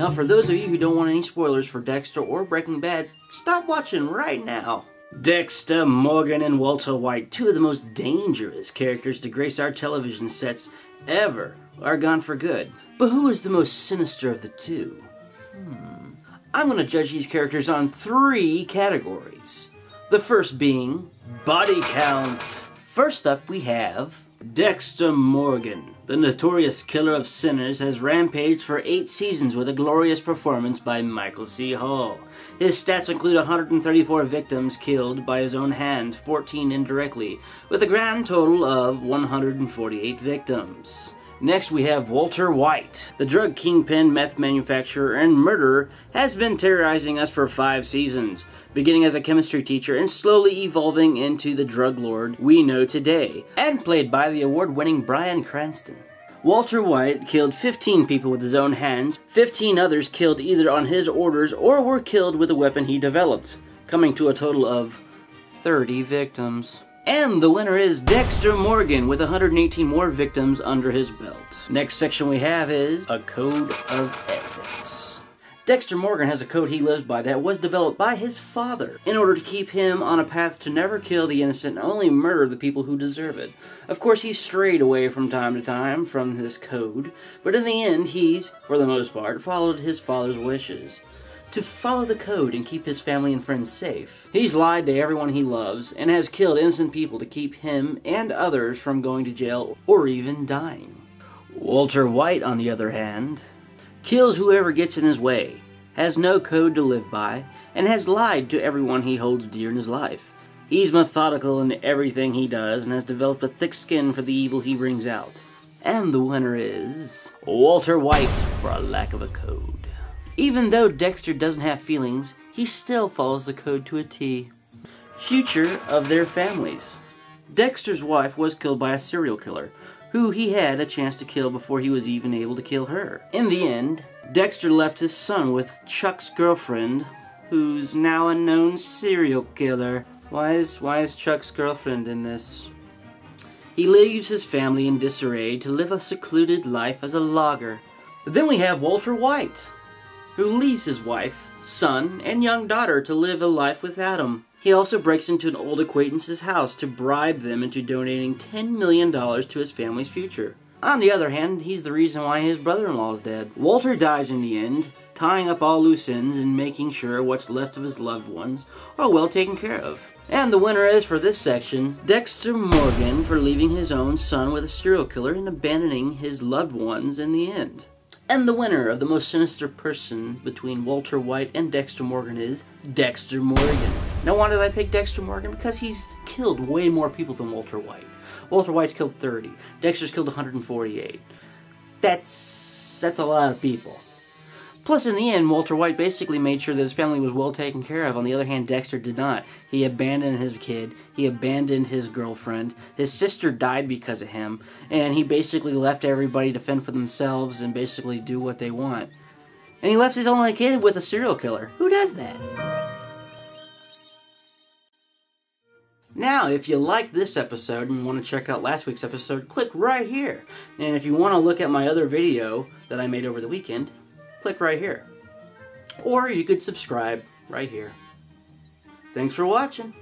Now, for those of you who don't want any spoilers for Dexter or Breaking Bad, stop watching right now. Dexter Morgan and Walter White, two of the most dangerous characters to grace our television sets ever, are gone for good. But who is the most sinister of the two? I'm going to judge these characters on 3 categories. The first being body count. First up we have Dexter Morgan. The notorious killer of sinners has rampaged for 8 seasons with a glorious performance by Michael C. Hall. His stats include 134 victims killed by his own hand, 14 indirectly, with a grand total of 148 victims. Next we have Walter White. The drug kingpin, meth manufacturer, and murderer has been terrorizing us for 5 seasons, beginning as a chemistry teacher and slowly evolving into the drug lord we know today, and played by the award-winning Bryan Cranston. Walter White killed 15 people with his own hands, 15 others killed either on his orders or were killed with a weapon he developed, coming to a total of 30 victims. And the winner is Dexter Morgan with 118 more victims under his belt. Next section we have is a code of ethics. Dexter Morgan has a code he lives by that was developed by his father in order to keep him on a path to never kill the innocent and only murder the people who deserve it. Of course, he's strayed away from time to time from this code, but in the end he's, for the most part, followed his father's wishes. To follow the code and keep his family and friends safe. He's lied to everyone he loves and has killed innocent people to keep him and others from going to jail or even dying. Walter White, on the other hand, kills whoever gets in his way, has no code to live by, and has lied to everyone he holds dear in his life. He's methodical in everything he does and has developed a thick skin for the evil he brings out. And the winner is Walter White for a lack of a code. Even though Dexter doesn't have feelings, he still follows the code to a T. Future of their families. Dexter's wife was killed by a serial killer, who he had a chance to kill before he was even able to kill her. In the end, Dexter left his son with Chuck's girlfriend, who's now a known serial killer. Why is Chuck's girlfriend in this? He leaves his family in disarray to live a secluded life as a logger. But then we have Walter White, who leaves his wife, son, and young daughter to live a life without him. He also breaks into an old acquaintance's house to bribe them into donating $10 million to his family's future. On the other hand, he's the reason why his brother-in-law is dead. Walter dies in the end, tying up all loose ends and making sure what's left of his loved ones are well taken care of. And the winner is, for this section, Dexter Morgan for leaving his own son with a serial killer and abandoning his loved ones in the end. And the winner of the most sinister person between Walter White and Dexter Morgan is Dexter Morgan. Now, why did I pick Dexter Morgan? Because he's killed way more people than Walter White. Walter White's killed 30. Dexter's killed 148. That's a lot of people. Plus, in the end, Walter White basically made sure that his family was well taken care of. On the other hand, Dexter did not. He abandoned his kid. He abandoned his girlfriend. His sister died because of him. And he basically left everybody to fend for themselves and basically do what they want. And he left his only kid with a serial killer. Who does that? Now, if you liked this episode and want to check out last week's episode, click right here. And if you want to look at my other video that I made over the weekend, click right here. Or you could subscribe right here. Thanks for watching.